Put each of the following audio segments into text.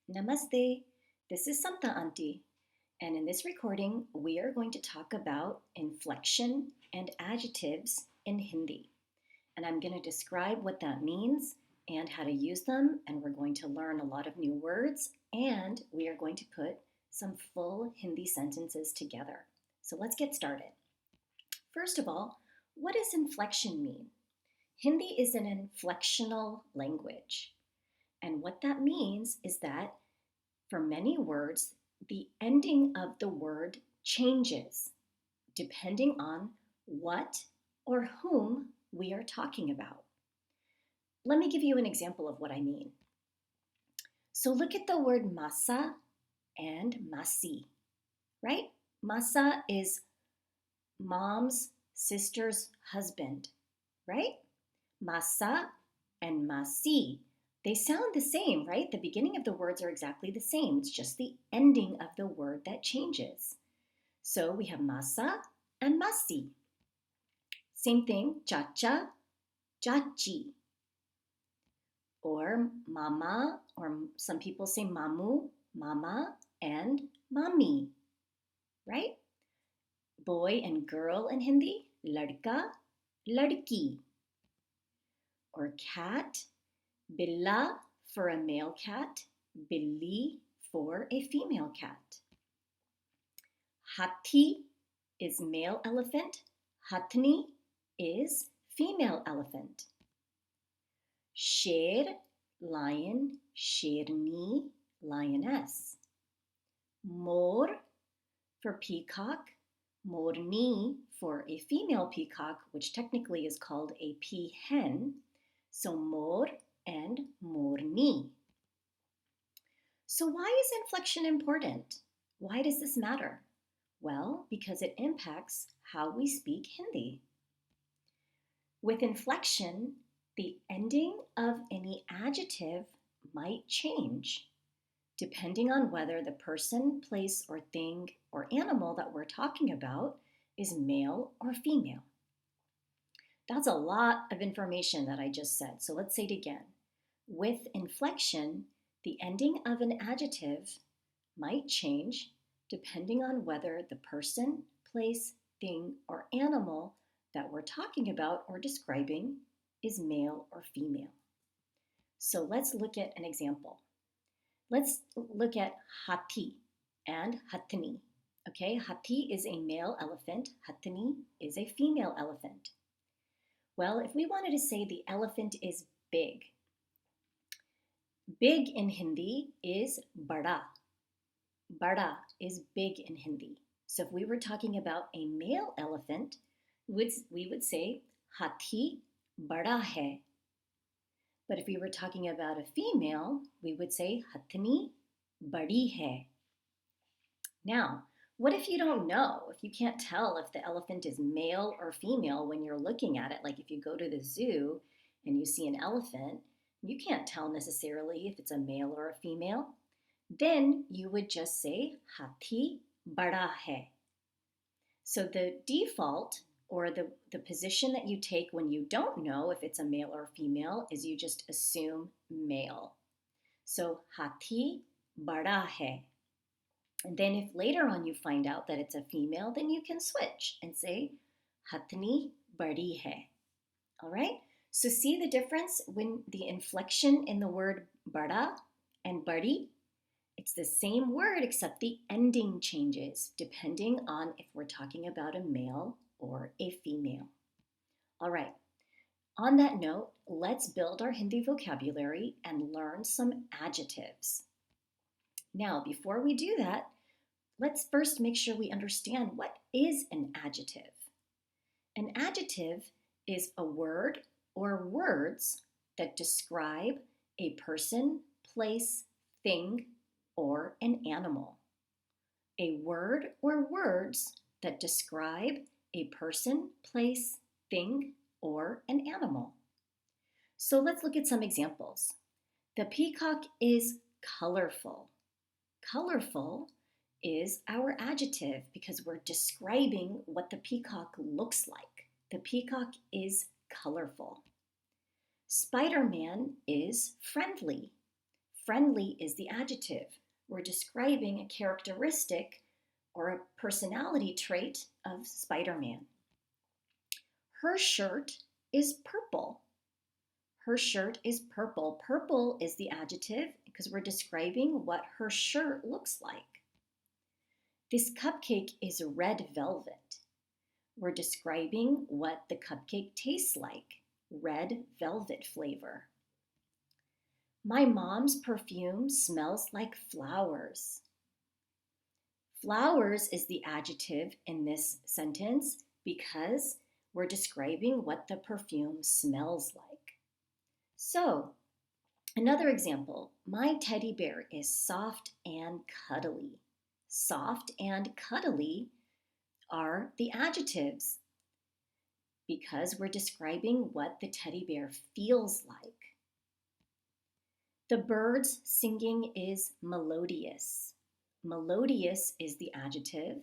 Namaste. This is Samta Auntie, and in this recording, we are going to talk about inflection and adjectives in Hindi. And I'm going to describe what that means and how to use them, and we're going to learn a lot of new words, and we are going to put some full Hindi sentences together. So let's get started. First of all, what does inflection mean? Hindi is an inflectional language. And what that means is that for many words, the ending of the word changes depending on what or whom we are talking about. Let me give you an example of what I mean. So look at the word masa and masi, right? Masa is mom's sister's husband, right? Masa and masi. They sound the same, right? The beginning of the words are exactly the same. It's just the ending of the word that changes. So we have masa and masi. Same thing, chacha, chachi. Or mama, or some people say mamu, mama, and mami, right? Boy and girl in Hindi, ladka, ladki. Or cat, billa for a male cat, billi for a female cat. Hathi is male elephant, hathni is female elephant. Sher, lion, sherni, lioness. Mor for peacock, morni for a female peacock, which technically is called a peahen. So mor and morni. So why is inflection important? Why does this matter? Well, because it impacts how we speak Hindi. With inflection, the ending of any adjective might change depending on whether the person, place, or thing or animal that we're talking about is male or female. That's a lot of information that I just said, so let's say it again. With inflection, the ending of an adjective might change depending on whether the person, place, thing, or animal that we're talking about or describing is male or female. So let's look at an example. Let's look at hathi and hathni. Okay, hathi is a male elephant, hathni is a female elephant. Well, if we wanted to say the elephant is big, big in Hindi is bada. Bada is big in Hindi. So if we were talking about a male elephant, we would say hathi bada hai. But if we were talking about a female, we would say hathni badi hai. Now, what if you don't know? If you can't tell if the elephant is male or female when you're looking at it, like if you go to the zoo and you see an elephant, you can't tell necessarily if it's a male or a female. Then you would just say hathi bada hai. So the default or the position that you take when you don't know if it's a male or female is you just assume male. So hathi bada hai. And then if later on you find out that it's a female, then you can switch and say hathni badi hai. All right? So see the difference when the inflection in the word bada and badi? It's the same word except the ending changes depending on if we're talking about a male or a female. All right, on that note, let's build our Hindi vocabulary and learn some adjectives. Now, before we do that, let's first make sure we understand what is an adjective. An adjective is a word or words that describe a person, place, thing, or an animal. A word or words that describe a person, place, thing, or an animal. So let's look at some examples. The peacock is colorful. Colorful is our adjective because we're describing what the peacock looks like. The peacock is colorful. Spider-Man is friendly. Friendly is the adjective. We're describing a characteristic or a personality trait of Spider-Man. Her shirt is purple. Her shirt is purple. Purple is the adjective because we're describing what her shirt looks like. This cupcake is red velvet. We're describing what the cupcake tastes like, red velvet flavor. My mom's perfume smells like flowers. Flowers is the adjective in this sentence because we're describing what the perfume smells like. So, another example, my teddy bear is soft and cuddly. Soft and cuddly are the adjectives because we're describing what the teddy bear feels like. The bird's singing is melodious. Melodious is the adjective.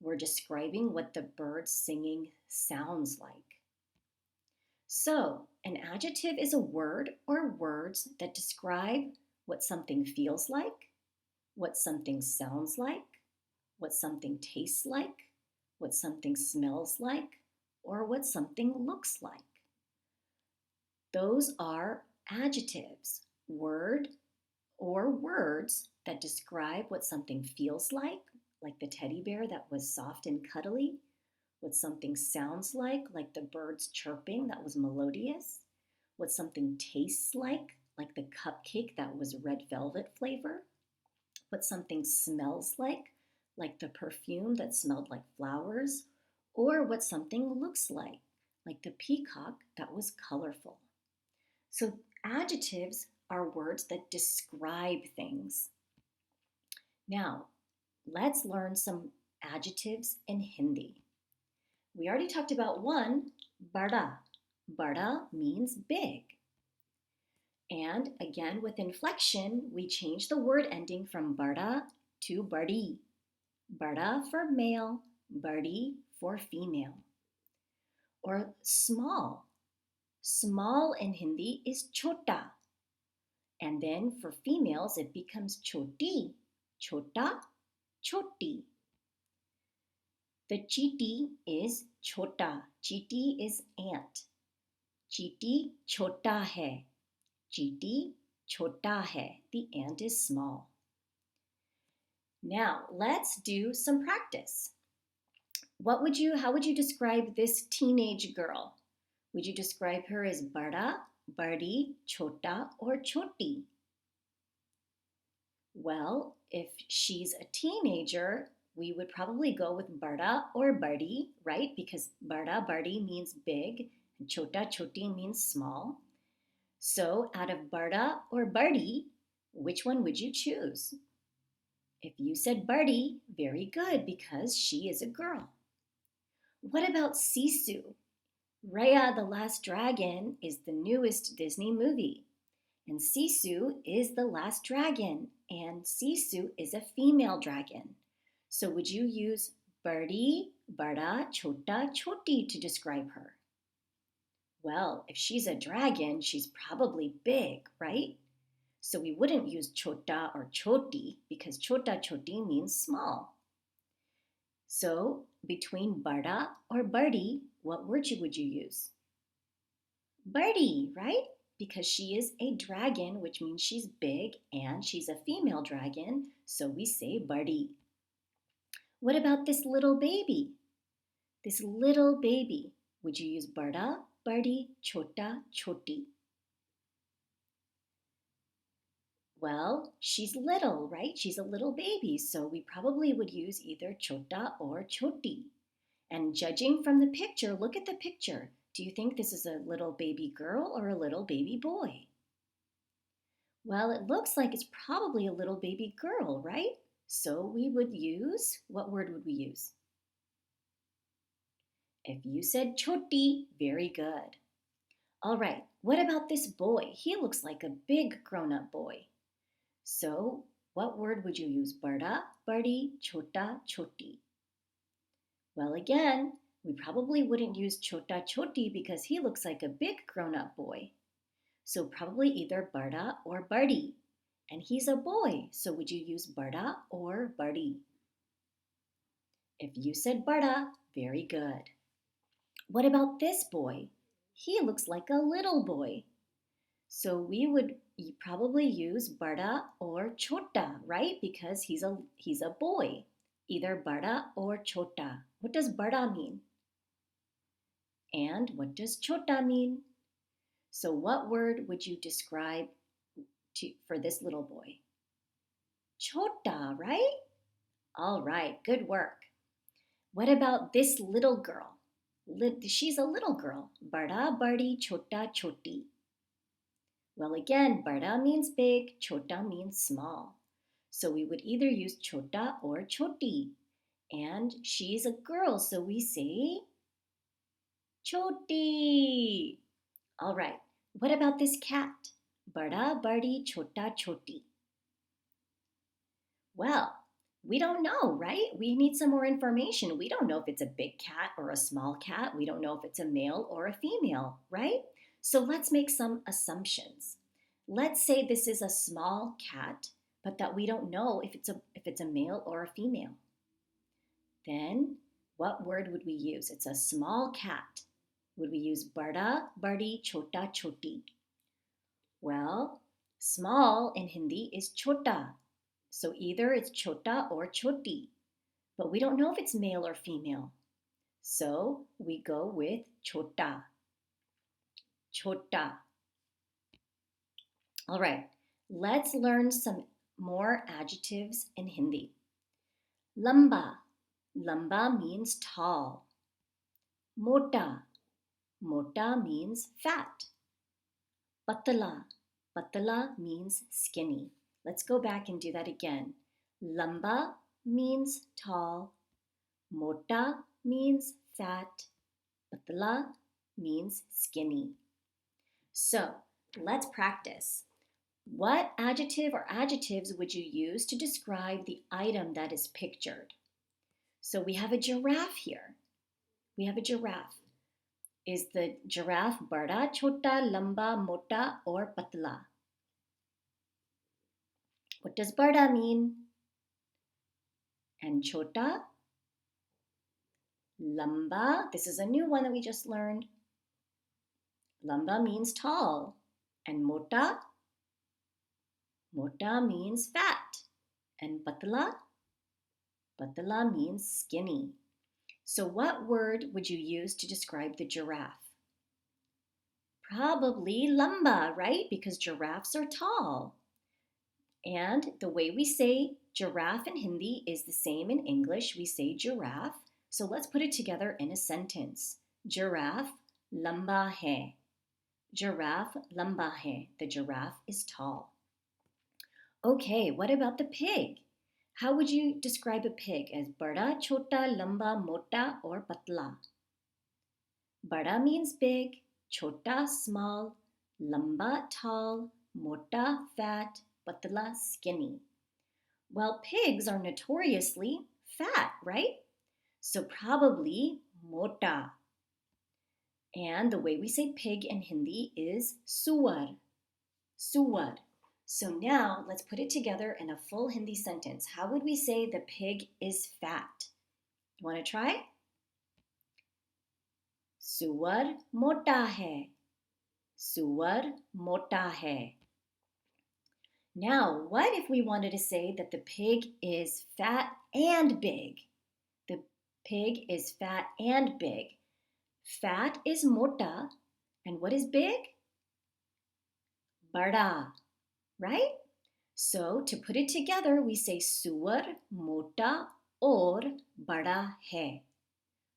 We're describing what the bird's singing sounds like. So, an adjective is a word or words that describe what something feels like, what something sounds like, what something tastes like, what something smells like, or what something looks like. Those are adjectives, word or words that describe what something feels like the teddy bear that was soft and cuddly, what something sounds like the birds chirping that was melodious, what something tastes like the cupcake that was red velvet flavor, what something smells like the perfume that smelled like flowers, or what something looks like the peacock that was colorful. So adjectives are words that describe things. Now, let's learn some adjectives in Hindi. We already talked about one, bada. Bada means big. And again, with inflection, we change the word ending from bada to badi. Bada for male, badi for female. Or small. Small in Hindi is chota. And then for females, it becomes choti. Chota, choti. The cheetah is chota. Cheetah is ant. Cheetah chota hai. Cheetah chota hai. The ant is small. Now, let's do some practice. How would you describe this teenage girl? Would you describe her as bada, badi, chota, or choti? Well, if she's a teenager, we would probably go with bada or badi, right? Because bada, badi means big, and chota, choti means small. So out of bada or badi, which one would you choose? If you said badi, very good, because she is a girl. What about Sisu? Raya the Last Dragon is the newest Disney movie. And Sisu is the last dragon, and Sisu is a female dragon. So would you use badi, bada, chota, choti to describe her? Well, if she's a dragon, she's probably big, right? So we wouldn't use chota or choti because chota, choti means small. So between bada or badi, what word would you use? Badi, right? Because she is a dragon, which means she's big, and she's a female dragon, so we say badi. What about this little baby? This little baby, would you use bada, badi, chota, choti? Well, she's little, right? She's a little baby, so we probably would use either chota or choti. And judging from the picture, look at the picture. Do you think this is a little baby girl or a little baby boy? Well, it looks like it's probably a little baby girl, right? So we would use, what word would we use? If you said choti, very good. All right, what about this boy? He looks like a big grown-up boy. So what word would you use? Bada, badi, chota, choti. Well, again, we probably wouldn't use chota, choti because he looks like a big grown-up boy. So probably either bada or badi. And he's a boy, so would you use bada or badi? If you said bada, very good. What about this boy? He looks like a little boy. So we would probably use bada or chota, right? Because he's a boy. Either bada or chota. What does bada mean? And what does chota mean? So what word would you describe for this little boy? Chota, right? All right, good work. What about this little girl? She's a little girl. Bada, badi, chota, choti. Well, again, bada means big, chota means small. So we would either use chota or choti. And she's a girl, so we say choti. All right, what about this cat? Bada, badi, chota, choti. Well, we don't know, right? We need some more information. We don't know if it's a big cat or a small cat. We don't know if it's a male or a female, right? So let's make some assumptions. Let's say this is a small cat, but that we don't know if it's a male or a female. Then what word would we use? It's a small cat. Would we use bada, badi, chota, choti? Well, small in Hindi is chota. So either it's chota or choti, but we don't know if it's male or female. So we go with chota. Chota. All right, let's learn some more adjectives in Hindi. Lamba. Lamba means tall. Mota. Mota means fat. Patala. Patala means skinny. Let's go back and do that again. Lamba means tall. Mota means fat. Patla means skinny. So let's practice. What adjective or adjectives would you use to describe the item that is pictured? So we have a giraffe here. We have a giraffe. Is the giraffe bada, chota, lamba, mota, or patla? What does bada mean? And chota? Lamba, this is a new one that we just learned. Lamba means tall. And mota? Mota means fat. And patla? Patla means skinny. So what word would you use to describe the giraffe? Probably lamba, right? Because giraffes are tall. And the way we say giraffe in Hindi is the same in English. We say giraffe. So let's put it together in a sentence. Giraffe lamba hai. Giraffe lamba hai. The giraffe is tall. Okay, what about the pig? How would you describe a pig? As bada, chota, lamba, mota, or patla? Bada means big, chota small, lamba tall, mota fat, patla skinny. Well, pigs are notoriously fat, right? So probably mota. And the way we say pig in Hindi is suwar. Suwar. So now let's put it together in a full Hindi sentence. How would we say the pig is fat? You want to try? Suwar mota hai. Suwar mota hai. Now, what if we wanted to say that the pig is fat and big? The pig is fat and big. Fat is mota, and what is big? Bada, right? So to put it together, we say suwar mota और बड़ा है.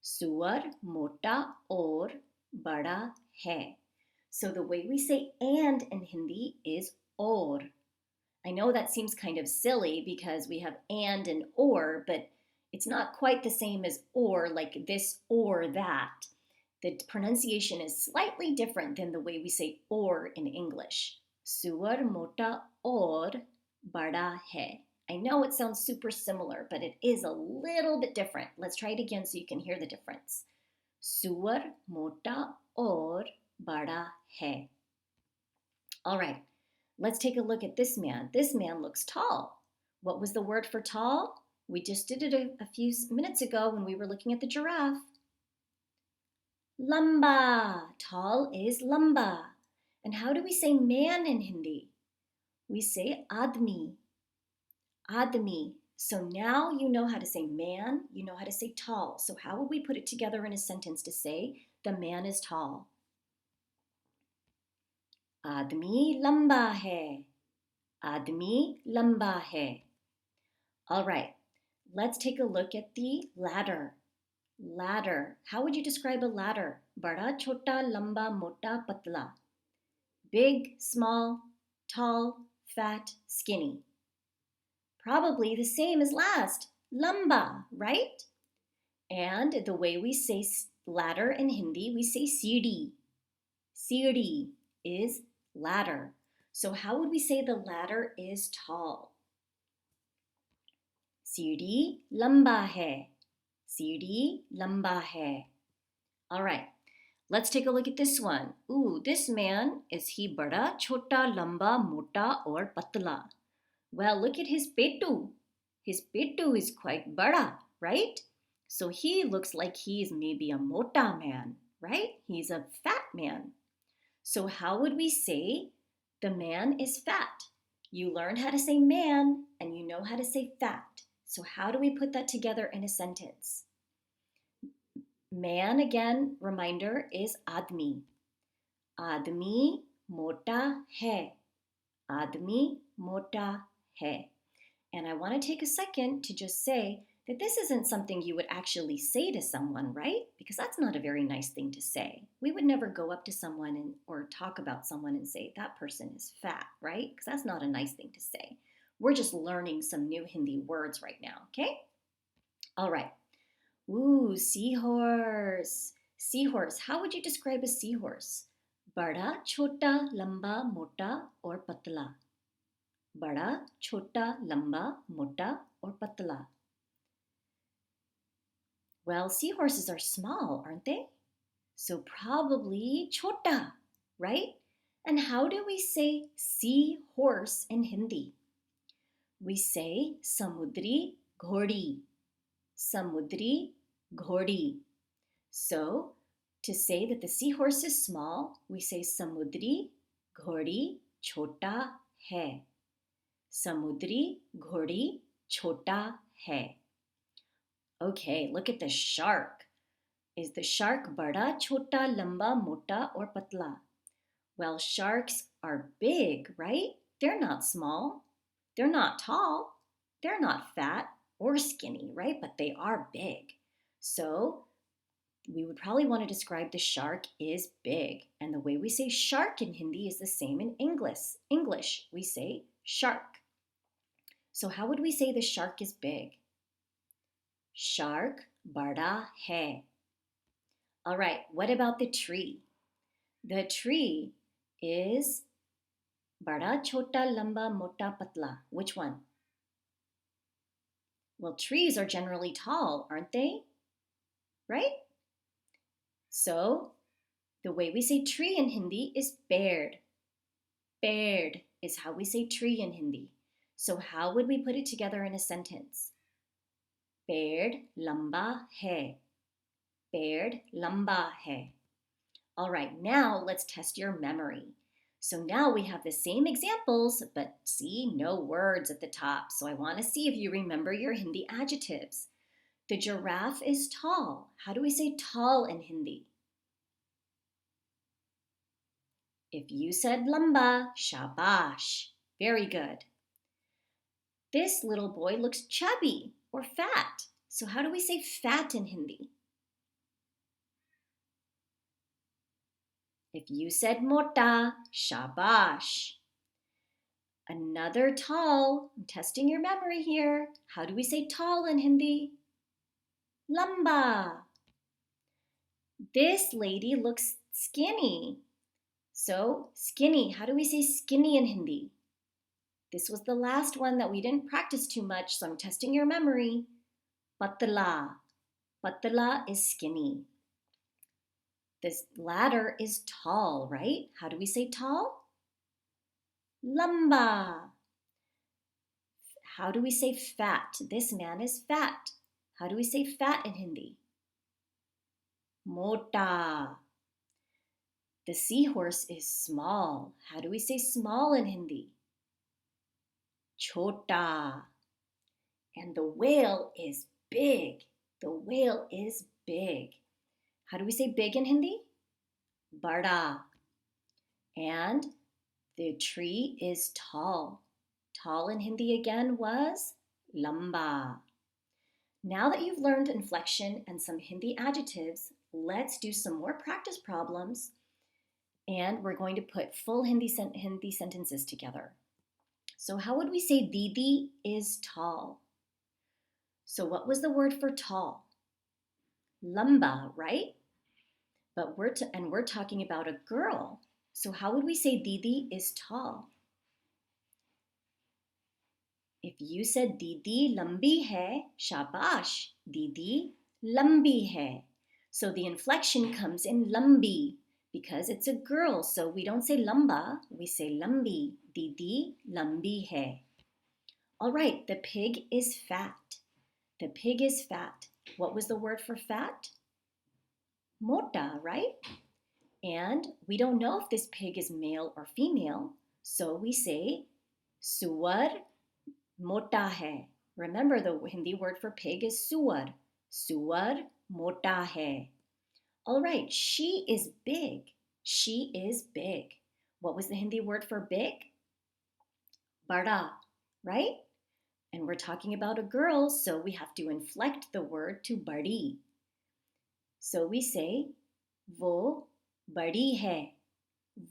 Suwar mota और बड़ा है. So the way we say and in Hindi is और. I know that seems kind of silly because we have and or, but it's not quite the same as or, like this or that. The pronunciation is slightly different than the way we say or in English. Suwar mota और bada hai. I know it sounds super similar, but it is a little bit different. Let's try it again so you can hear the difference. Suwar mota और bada hai. All right, Let's take a look at this man. This man looks tall. What was the word for tall? We just did it a few minutes ago when we were looking at the giraffe. Lamba. Tall is lamba. And how do we say man in Hindi? We say admi. Admi. So now you know how to say man, you know how to say tall. So how would we put it together in a sentence to say the man is tall? Admi lamba hai. Admi lamba hai. All right, let's take a look at the ladder. Ladder. How would you describe a ladder? Bada, chota, lamba, mota, patla. Big, small, tall, fat, skinny. Probably the same as last. Lamba, right? And the way we say ladder in Hindi, we say sidi. Sidi is ladder. So how would we say the ladder is tall? सीढ़ी लंबा है. सीढ़ी लंबा है. All right, let's take a look at this one. Ooh, this man, is he bada, chota, lamba, mota, or patla? Well, look at his petu. His petu is quite bada, right? So he looks like he's maybe a mota man, right? He's a fat man. So how would we say the man is fat? You learned how to say man and you know how to say fat. So how do we put that together in a sentence? Man, again, reminder, is admi. Admi mota hai. Admi mota hai. And I want to take a second to just say that this isn't something you would actually say to someone, right? Because that's not a very nice thing to say. We would never go up to someone or talk about someone and say, that person is fat, right? Because that's not a nice thing to say. We're just learning some new Hindi words right now, okay? All right. Ooh, seahorse. Seahorse. How would you describe a seahorse? Bada, chota, lamba, mota, or patla? Bada, chota, lamba, mota, or patla? Well, seahorses are small, aren't they? So probably chota, right? And how do we say seahorse in Hindi? We say samudri ghodi. Samudri ghodi. So to say that the seahorse is small, we say samudri ghodi chota hai. Samudri ghodi chota hai. Okay, look at the shark. Is the shark bada, chota, lamba, mota, or patla? Well, sharks are big, right? They're not small. They're not tall. They're not fat or skinny, right? But they are big. So we would probably want to describe the shark is big. And the way we say shark in Hindi is the same in English. We say shark. So how would we say the shark is big? Shark bada hai. All right, what about the tree? The tree is bada, chota, lamba, mota, patla. Which one? Well, trees are generally tall, aren't they? Right? So the way we say tree in Hindi is ped. Ped is how we say tree in Hindi. So how would we put it together in a sentence? Ped lamba hai. Ped lamba hai. All right, now let's test your memory. So now we have the same examples, but see, no words at the top. So I want to see if you remember your Hindi adjectives. The giraffe is tall. How do we say tall in Hindi? If you said lamba, shabash. Very good. This little boy looks chubby or fat. So how do we say fat in Hindi? If you said mota, shabash. Another tall, I'm testing your memory here. How do we say tall in Hindi? Lamba. This lady looks skinny. So skinny, how do we say skinny in Hindi? This was the last one that we didn't practice too much, so I'm testing your memory. Patla. Patla is skinny. This ladder is tall, right? How do we say tall? Lamba. How do we say fat? This man is fat. How do we say fat in Hindi? Mota. The seahorse is small. How do we say small in Hindi? Chota. And the whale is big. The whale is big. How do we say big in Hindi? Bada. And the tree is tall. Tall in Hindi again was lamba. Now that you've learned inflection and some Hindi adjectives, let's do some more practice problems, and we're going to put full Hindi sentences together. So how would we say Didi is tall? So what was the word for tall? Lamba, right? But we're talking about a girl. So how would we say Didi is tall? If you said Didi lambi hai, shabash, Didi lambi hai. So the inflection comes in lambi because it's a girl. So we don't say lamba, we say lambi. Didi lambi hai. All right, the pig is fat. The pig is fat. What was the word for fat? Mota, right? And we don't know if this pig is male or female, so we say suwar mota hai. Remember, the Hindi word for pig is suwar. Suwar mota hai. All right, she is big. She is big. What was the Hindi word for big? Bada, right? And we're talking about a girl, so we have to inflect the word to badi. So we say वो बड़ी है.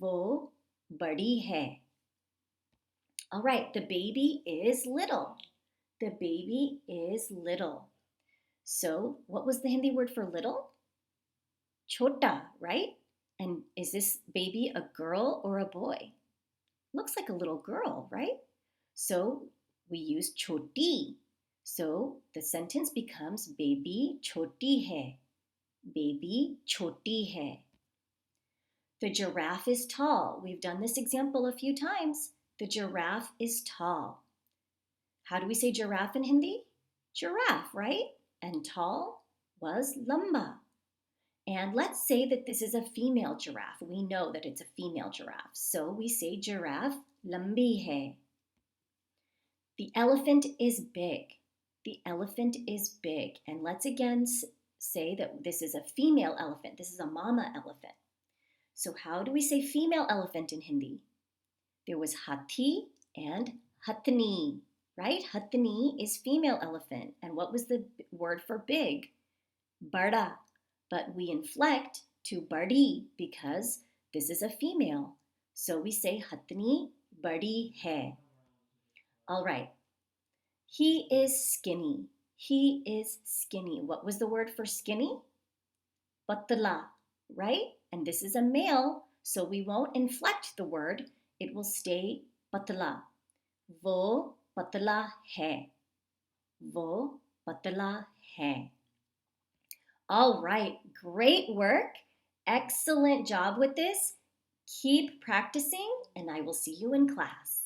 वो बड़ी है. All right, the baby is little. The baby is little. So what was the Hindi word for little? Chota, right? And is this baby a girl or a boy? Looks like a little girl, right? So we use choti. So the sentence becomes baby choti hai. Baby choti hai. The giraffe is tall. We've done this example a few times. The giraffe is tall. How do we say giraffe in Hindi? Giraffe, right? And tall was lamba. And let's say that this is a female giraffe. We know that it's a female giraffe. So we say giraffe lambi hai. The elephant is big. The elephant is big. And let's again say that this is a female elephant. This is a mama elephant. So how do we say female elephant in Hindi? There was hathi and hatni, right? Hatni is female elephant. And what was the word for big? Bada. But we inflect to badi because this is a female. So we say hatni badi hai. All right. He is skinny. He is skinny. What was the word for skinny? Patla, right? And this is a male, so we won't inflect the word. It will stay patla. Wo patla hai. Wo patla hai. All right, great work. Excellent job with this. Keep practicing, and I will see you in class.